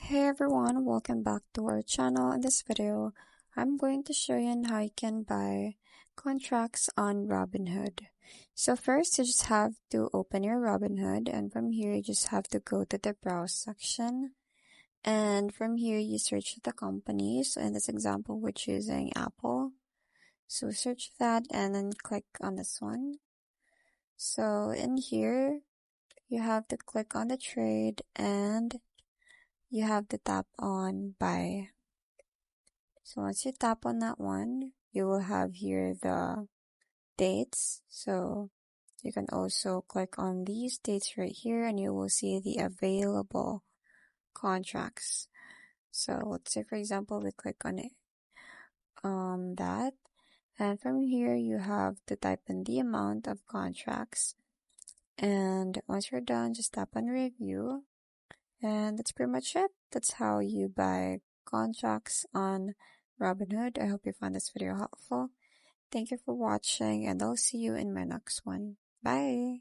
Hey everyone, welcome back to our channel. In this video, I'm going to show you on how you can buy contracts on Robinhood. So first, you just have to open your Robinhood, and from here, you just have to go to the browse section. And from here, you search the company. So in this example, we're choosing Apple. So search that and then click on this one. So in here, you have to click on the trade and you have to tap on buy. So once you tap on that one, you will have here the dates. So you can also click on these dates right here and you will see the available contracts. So let's say for example, we click on it, that. And from here, you have to type in the amount of contracts. And once you're done, just tap on review. And that's pretty much it. That's how you buy contracts on Robinhood. I hope you found this video helpful. Thank you for watching, and I'll see you in my next one. Bye!